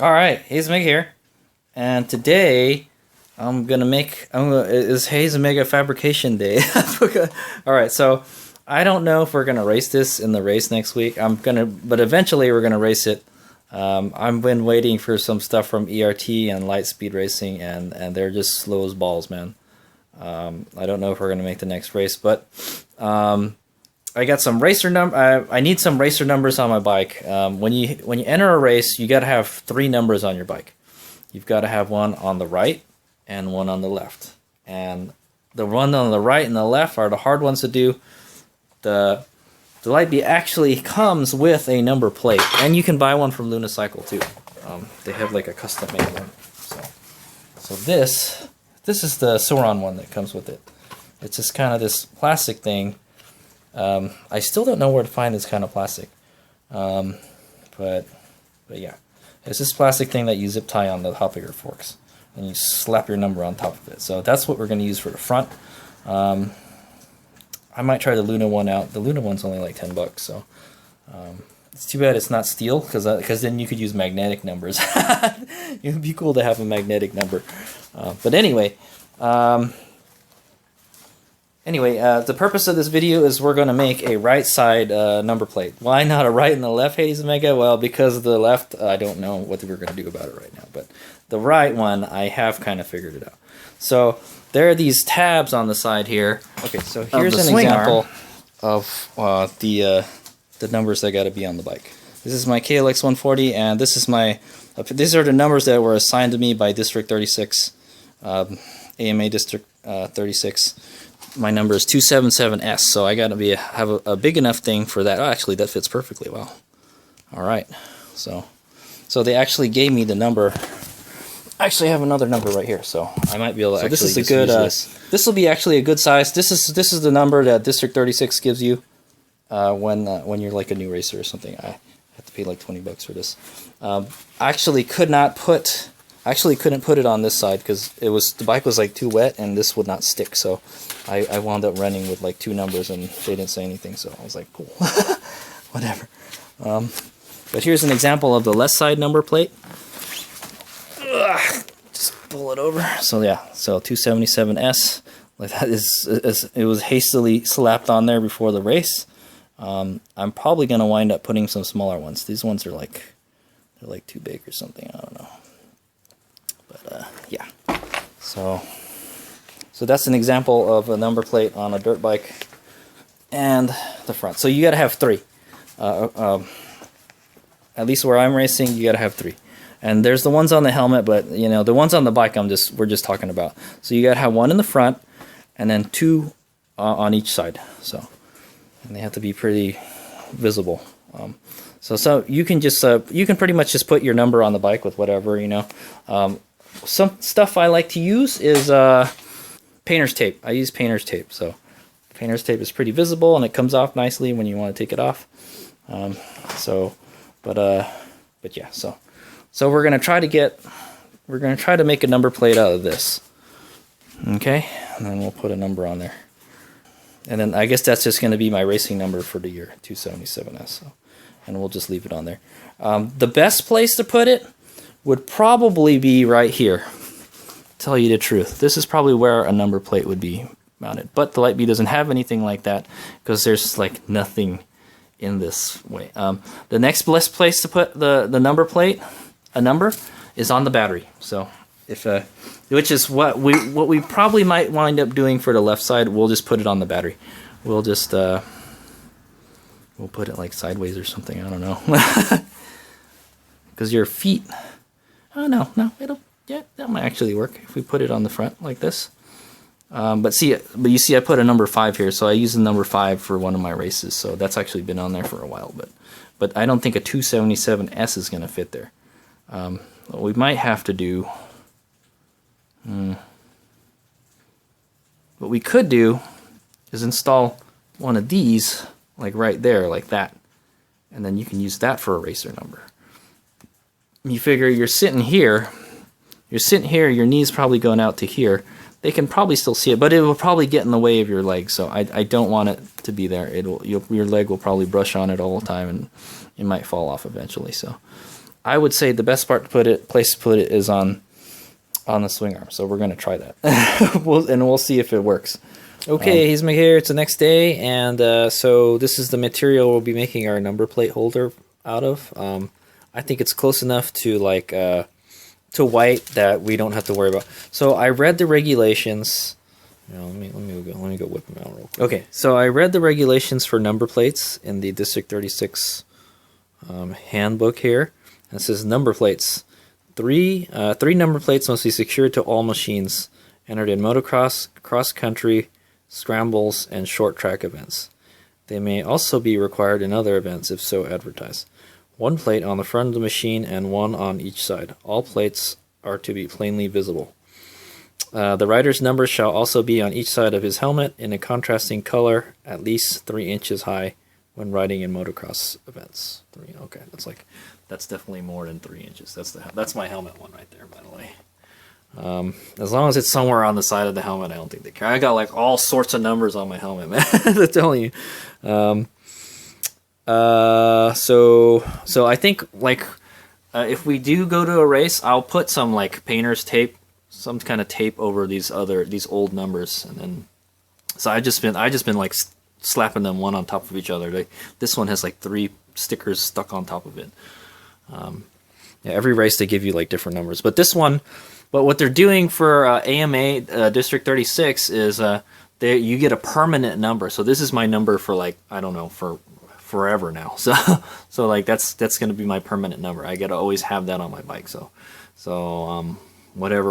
Alright, Haze Omega here, and today it's Haze Omega Fabrication Day. Alright, so I don't know if we're gonna race this in the race next week. But eventually we're gonna race it. I've been waiting for some stuff from ERT and Light Speed Racing, and they're just slow as balls, man. I don't know if we're gonna make the next race, but I got some I need some racer numbers on my bike. When you enter a race, you got to have 3 numbers on your bike. You've got to have one on the right and one on the left. And the one on the right and the left are the hard ones to do. The Light Bee actually comes with a number plate, and you can buy one from Lunicycle too. They have like a custom made one. So this is the Sur Ron one that comes with it. It's just kind of this plastic thing. I still don't know where to find this kind of plastic, but yeah, it's this plastic thing that you zip tie on the top of your forks, and you slap your number on top of it. So that's what we're going to use for the front. I might try the Luna one out. The Luna one's only like $10, so it's too bad it's not steel, because then you could use magnetic numbers. It would be cool to have a magnetic number. But anyway. The purpose of this video is we're going to make a right side number plate. Why not a right and a left Haze Omega? Well, because of the left, I don't know what we're going to do about it right now. But the right one, I have kind of figured it out. So there are these tabs on the side here. Okay, so here's an example of the numbers that got to be on the bike. This is my KLX 140, and this is these are the numbers that were assigned to me by District 36, AMA District 36. My number is 277S, so I gotta have a big enough thing for that. Oh, actually, that fits perfectly well. All right, so they actually gave me the number. I actually have another number right here, so I might be able to. So this is a good. This will be actually a good size. This is the number that District 36 gives you when you're like a new racer or something. I have to pay like $20 for this. I actually couldn't put it on this side because the bike was like too wet and this would not stick. So I wound up running with like 2 numbers, and they didn't say anything. So I was like, cool, whatever. But here's an example of the left side number plate. Just pull it over. So yeah, so 277S. Like that it was hastily slapped on there before the race. I'm probably gonna wind up putting some smaller ones. These ones are like too big or something. I don't know. But yeah, so that's an example of a number plate on a dirt bike and the front. So you gotta have 3. At least where I'm racing, you gotta have 3. And there's the ones on the helmet, but you know the ones on the bike we're just talking about. So you gotta have 1 in the front, and then 2 on each side. So, and they have to be pretty visible. So you can just you can pretty much just put your number on the bike with whatever, you know. Some stuff I like to use is painter's tape. I use painter's tape. So painter's tape is pretty visible, and it comes off nicely when you want to take it off. But yeah, so we're gonna try to make a number plate out of this. Okay, and then we'll put a number on there. And then I guess that's just gonna be my racing number for the year, 277S. So, and we'll just leave it on there. The best place to put it would probably be right here. Tell you the truth, this is probably where a number plate would be mounted. But the Light Bee doesn't have anything like that because there's like nothing in this way. The next best place to put the number plate, a number, is on the battery. So which is what we probably might wind up doing for the left side. We'll just put it on the battery. We'll just we'll put it like sideways or something. I don't know. Because your feet. Oh no, yeah, that might actually work if we put it on the front like this. But you see, I put a number 5 here, so I use the number 5 for one of my races. So that's actually been on there for a while. but I don't think a 277S is going to fit there. What we might have to do, what we could do is install one of these, like right there, like that, and then you can use that for a racer number. You figure you're sitting here, your knee's probably going out to here. They can probably still see it, but it will probably get in the way of your leg, so I don't want it to be there. Your leg will probably brush on it all the time, and it might fall off eventually. So I would say the best place to put it is on the swing arm. So we're going to try that. we'll see if it works. Okay, he's here. It's the next day, and so this is the material we'll be making our number plate holder out of. I think it's close enough to like to white that we don't have to worry about. So I read the regulations. Let me go whip them out real quick. Okay, so I read the regulations for number plates in the District 36 handbook here. And it says number plates. Three number plates must be secured to all machines entered in motocross, cross-country, scrambles, and short track events. They may also be required in other events if so advertised. One plate on the front of the machine and one on each side. All plates are to be plainly visible. The rider's number shall also be on each side of his helmet in a contrasting color, at least 3 inches high when riding in motocross events. Okay, that's definitely more than 3 inches. That's my helmet one right there, by the way. As long as it's somewhere on the side of the helmet, I don't think they care. I got like all sorts of numbers on my helmet, man. I'm telling you. So I think like if we do go to a race, I'll put some like painter's tape, some kind of tape over these old numbers, and then so I just been like slapping them one on top of each other. This one has like 3 stickers stuck on top of it. Yeah, every race they give you like different numbers, but what they're doing for AMA District 36 is you get a permanent number. So this is my number for like, I don't know, for forever now. So like that's going to be my permanent number. I got to always have that on my bike. So whatever,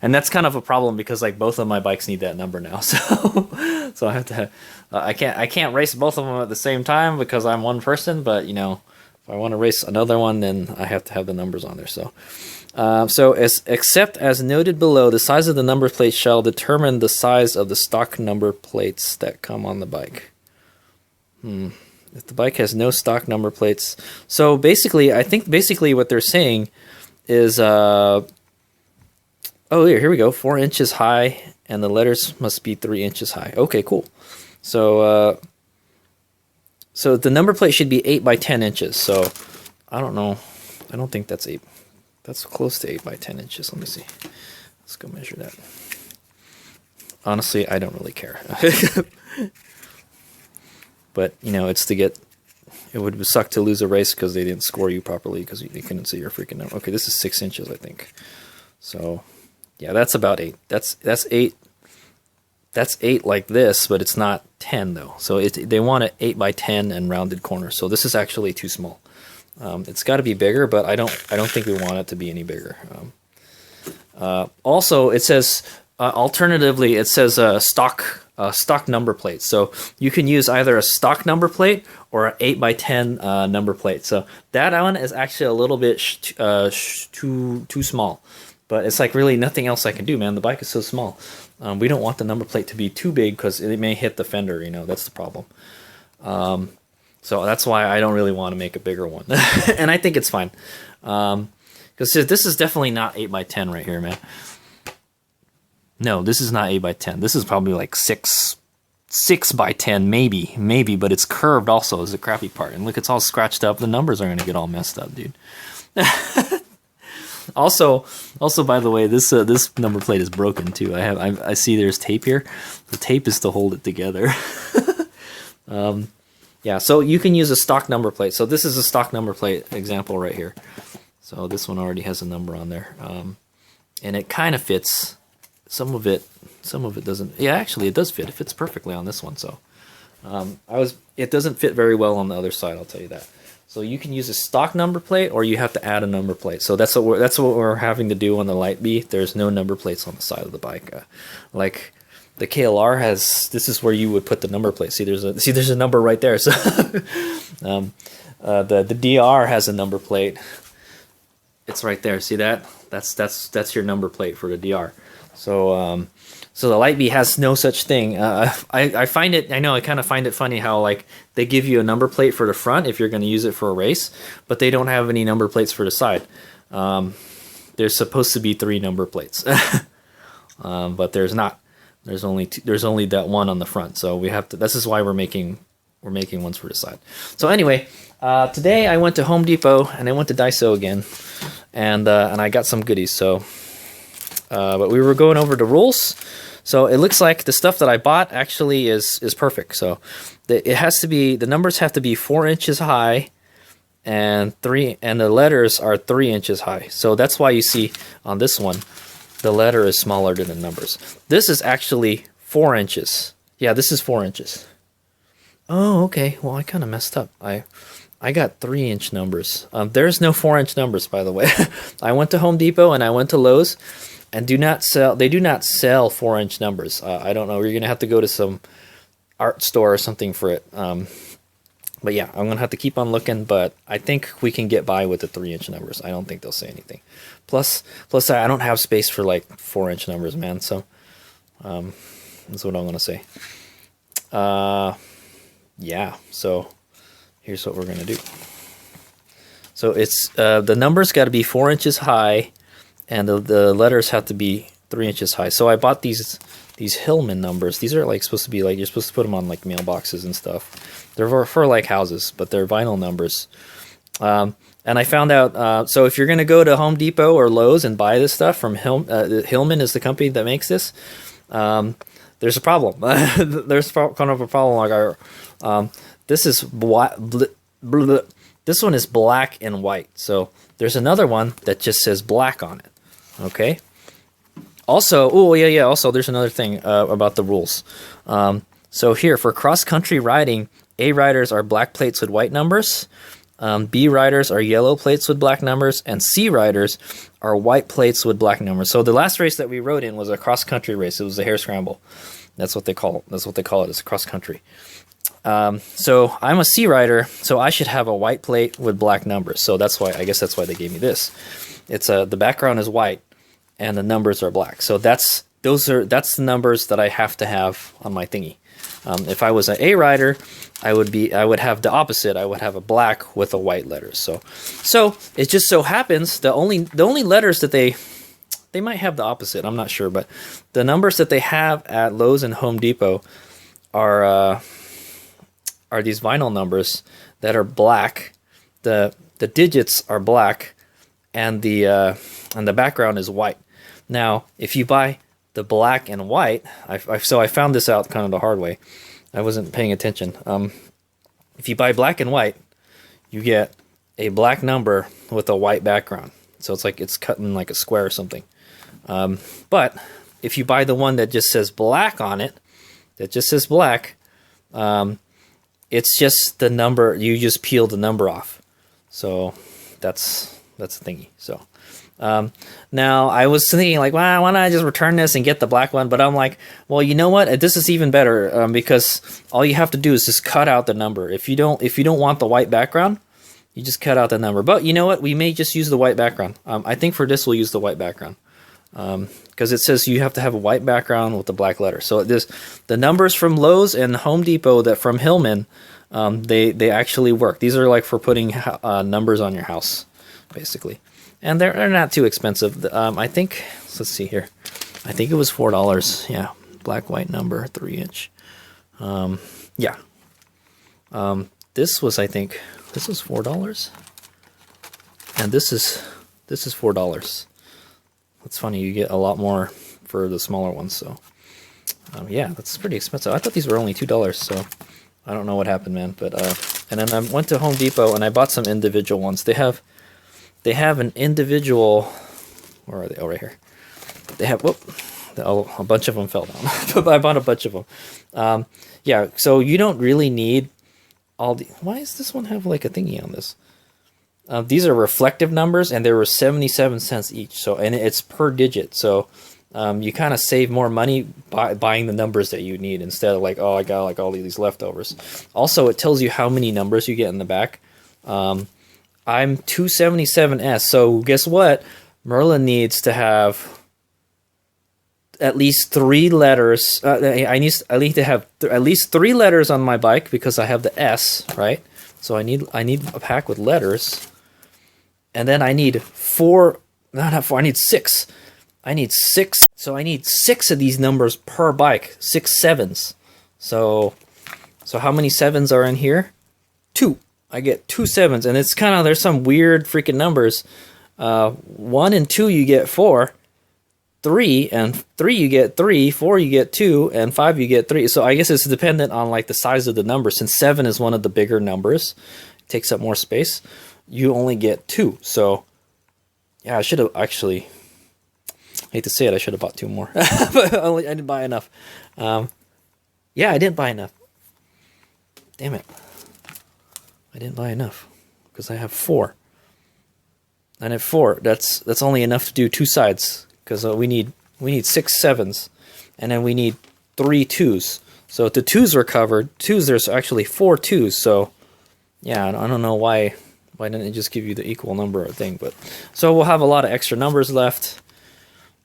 and that's kind of a problem because like both of my bikes need that number now. So I have to I can't race both of them at the same time because I'm one person, but you know, if I want to race another one, then I have to have the numbers on there. So except as noted below, the size of the number plate shall determine the size of the stock number plates that come on the bike. If the bike has no stock number plates, so basically, I think what they're saying is, oh here we go, 4 inches high, and the letters must be 3 inches high. Okay, cool. So the number plate should be 8 by 10 inches. So I don't know. I don't think that's 8. That's close to 8 by 10 inches. Let me see. Let's go measure that. Honestly, I don't really care. But, you know, it would suck to lose a race because they didn't score you properly because they couldn't see your freaking number. Okay, this is 6 inches, I think. So, yeah, that's about 8. That's 8. That's 8 like this, but it's not 10, though. So they want it 8 by 10 and rounded corners. So this is actually too small. It's got to be bigger, but I don't think we want it to be any bigger. Also, it says alternatively, it says stock number plate. So you can use either a stock number plate or an 8 by 10 number plate. So that one is actually a little bit too small, but it's like really nothing else I can do, man. The bike is so small. We don't want the number plate to be too big because it may hit the fender. You know, that's the problem. So that's why I don't really want to make a bigger one. And I think it's fine. Because this is definitely not 8 by 10 right here, man. No, this is not 8 by 10. This is probably like 6 by 10, maybe, but it's curved also is the crappy part. And look, it's all scratched up. The numbers are going to get all messed up, dude. Also, by the way, this number plate is broken too. I see there's tape here. The tape is to hold it together. Yeah, so you can use a stock number plate. So this is a stock number plate example right here. So this one already has a number on there, and it kind of fits. Some of it doesn't. Yeah, actually, it does fit. It fits perfectly on this one. So it doesn't fit very well on the other side. I'll tell you that. So you can use a stock number plate, or you have to add a number plate. So that's what we're having to do on the Light Bee. There's no number plates on the side of the bike. Like the KLR has, this is where you would put the number plate. See, there's a number right there. So the DR has a number plate. It's right there. See that? That's your number plate for the DR. So so the Light Bee has no such thing. I find it, I know, I kind of find it funny how like they give you a number plate for the front if you're going to use it for a race, but they don't have any number plates for the side. There's supposed to be 3 number plates, but there's not. There's only that one on the front. So we have to. This is why we're making ones for the side. So anyway, today I went to Home Depot and I went to Daiso again, and I got some goodies. So, but we were going over the rules. So it looks like the stuff that I bought actually is perfect. So it has to be, the numbers have to be 4 inches high, and the letters are 3 inches high. So that's why you see on this one, the letter is smaller than the numbers. This is actually 4 inches. Yeah, this is 4 inches. Oh, okay. Well, I kind of messed up. I got 3-inch numbers. There's no 4-inch numbers, by the way. I went to Home Depot and I went to Lowe's, and they do not sell 4-inch numbers. I don't know. You're gonna have to go to some art store or something for it. But yeah, I'm gonna have to keep on looking. But I think we can get by with the 3-inch numbers. I don't think they'll say anything. Plus, I don't have space for like 4-inch numbers, man. So that's what I'm gonna say. Yeah. So here's what we're gonna do. So it's the numbers got to be 4 inches high, and the letters have to be 3 inches high. So I bought these Hillman numbers. These are like supposed to be like, you're supposed to put them on like mailboxes and stuff. They're for like houses, but they're vinyl numbers. And I found out, so if you're going to go to Home Depot or Lowe's and buy this stuff from Hillman is the company that makes this, there's a problem. There's kind of a problem. Like this is this one is black and white. So there's another one that just says black on it. Okay. Also, oh yeah. Also, there's another thing about the rules. So here for cross-country riding, A riders are black plates with white numbers. B riders are yellow plates with black numbers, and C riders are white plates with black numbers. So the last race that we rode in was a cross-country race. It was a hare scramble. That's what they call it. That's what they call it. It's cross-country. So I'm a C rider, so I should have a white plate with black numbers. So that's why, I guess that's why they gave me this. It's the background is white and the numbers are black. So that's the numbers that I have to have on my thingy. If I was an A rider, I would have the opposite. I would have a black with a white letter. So it just so happens the only letters that they might have the opposite. I'm not sure, but the numbers that they have at Lowe's and Home Depot are these vinyl numbers that are black. The digits are black, and the background is white. Now, if you buy the black and white, so I found this out kind of the hard way. I wasn't paying attention. If you buy black and white, you get a black number with a white background. So it's like it's cut in like a square or something. But if you buy the one that just says black on it, it's just the number. You just peel the number off. So that's the thingy. So now I was thinking like, well, why don't I just return this and get the black one? But I'm like, well, you know what? This is even better because all you have to do is just cut out the number. If you don't want the white background, you just cut out the number. But you know what? We may just use the white background. I think for this we'll use the white background because it says you have to have a white background with the black letter. So the numbers from Lowe's and Home Depot that from Hillman, they actually work. These are like for putting numbers on your house, basically. And they're not too expensive. I think, let's see here. I think it was $4. Yeah, black, white number, 3-inch. Yeah. This was, I think, this was $4. And this is $4. It's funny, you get a lot more for the smaller ones. So, yeah, that's pretty expensive. I thought these were only $2. So, I don't know what happened, man. But and then I went to Home Depot and I bought some individual ones. They have an individual. Where are they? Oh, right here. They have. Whoop. A bunch of them fell down. I bought a bunch of them. Yeah. So you don't really need all the. Why does this one have like a thingy on this? These are reflective numbers, and they were 77 cents each. So, and it's per digit. So, you kind of save more money by buying the numbers that you need instead of like, oh, I got like all these leftovers. Also, it tells you how many numbers you get in the back. I'm 277S, so guess what? Merlin needs to have at least 3 letters. I need to have at least 3 letters on my bike because I have the S, right? So I need a pack with letters, and then I need 4. No, not 4. I need 6. I need 6. So I need 6 of these numbers per bike. 6 sevens. So how many sevens are in here? 2. I get 2 sevens, and it's kind of, there's some weird freaking numbers. 1 and 2 you get 4. 3 and 3 you get 3. 4 you get 2, and 5 you get 3. So I guess it's dependent on like the size of the number. Since 7 is one of the bigger numbers, it takes up more space. You only get 2. So yeah, I should have actually. I hate to say it, I should have bought 2 more, but I didn't buy enough. Yeah, I didn't buy enough. Damn it. I didn't buy enough because I have 4. And at 4, that's only enough to do 2 sides because we need 6 sevens, and then we need 3 2s. So if the 2s were covered, 2s, there's actually 4 2s. So yeah, I don't know why didn't it just give you the equal number thing, but so we'll have a lot of extra numbers left.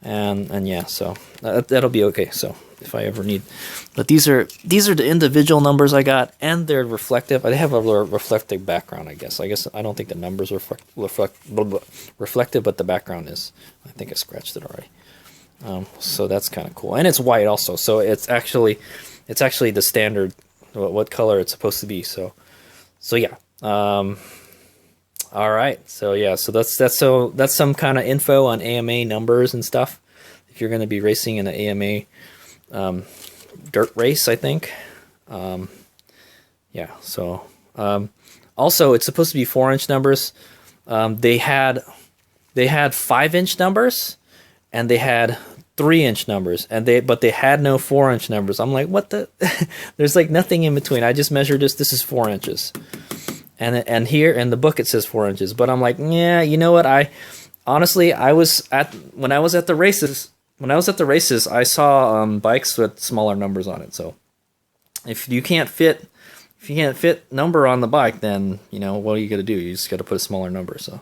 And yeah, so that'll be okay. So if I ever need, but these are the individual numbers I got, and they're reflective. They have a reflective background, I guess. I don't think the numbers are reflective, but the background is. I think I scratched it already. So that's kind of cool, and it's white also. So it's actually the standard what color it's supposed to be. So yeah. All right, so yeah, so that's some kind of info on AMA numbers and stuff. If you're going to be racing in an AMA dirt race, I think. Yeah. So also, it's supposed to be 4-inch numbers. They had 5-inch numbers, and they had 3-inch numbers, but they had no 4-inch numbers. I'm like, what the? There's like nothing in between. I just measured this. This is 4 inches. And here in the book it says 4 inches, but I'm like, yeah, you know what? When I was at the races, I saw bikes with smaller numbers on it. So if you can't fit number on the bike, then what are you gonna do? You just got to put a smaller number. So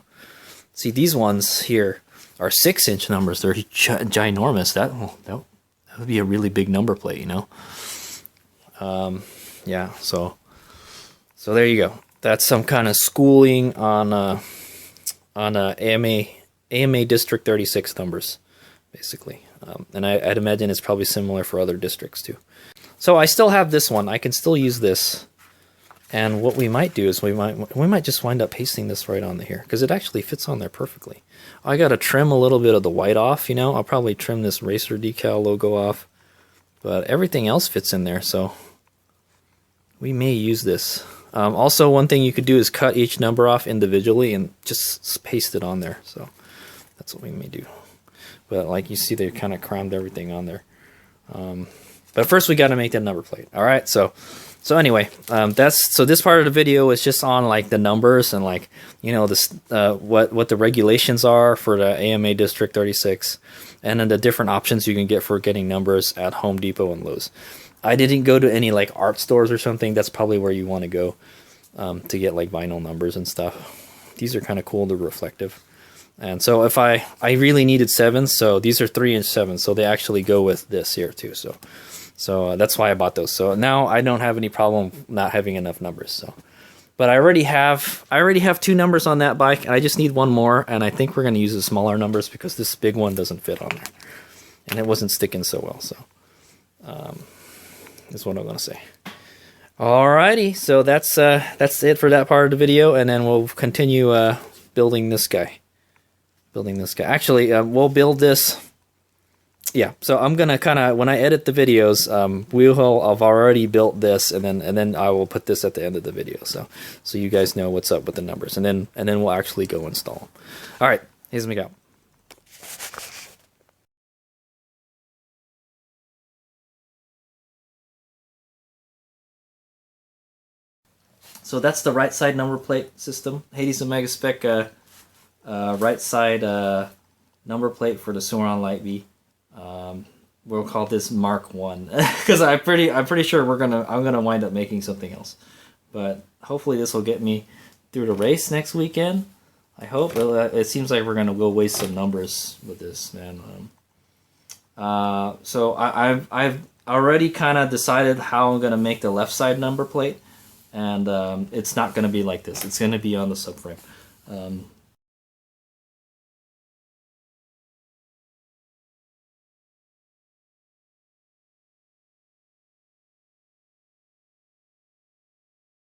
see, these ones here are 6-inch numbers. They're ginormous. That would be a really big number plate, Yeah. So there you go. That's some kind of schooling on AMA District 36 numbers, basically. And I'd imagine it's probably similar for other districts too. So I still have this one. I can still use this. And what we might do is we might just wind up pasting this right on here because it actually fits on there perfectly. I got to trim a little bit of the white off. I'll probably trim this racer decal logo off, but everything else fits in there. So we may use this. Also, one thing you could do is cut each number off individually and just paste it on there. So that's what we may do. But like you see, they kind of crammed everything on there. But first, we got to make that number plate. All right. So anyway, this part of the video is just on like the numbers and like this what the regulations are for the AMA District 36, and then the different options you can get for getting numbers at Home Depot and Lowe's. I didn't go to any like art stores or something. That's probably where you want to go to get like vinyl numbers and stuff. These are kind of cool. They're reflective. And so if I really needed 7s, so these are 3-inch 7s. So they actually go with this here too. So that's why I bought those. So now I don't have any problem not having enough numbers. So, but I already have 2 numbers on that bike, and I just need 1 more. And I think we're going to use the smaller numbers because this big one doesn't fit on there, and it wasn't sticking so well. So. Is what I'm going to say. Alrighty, so that's it for that part of the video, and then we'll continue building this guy. Actually, we'll build this. Yeah, so I'm gonna kind of, when I edit the videos, I've already built this, and then I will put this at the end of the video, so you guys know what's up with the numbers, and then we'll actually go install them. All right, here's me go. So that's the right side number plate system. Hades Omega Spec right side number plate for the Sur Ron Light Bee. we'll call this Mark 1 because I'm pretty sure I'm gonna wind up making something else. But hopefully this will get me through the race next weekend. I hope. It seems like we're gonna go waste some numbers with this, man. So I've already kind of decided how I'm gonna make the left side number plate, and it's not gonna be like this. It's gonna be on the subframe.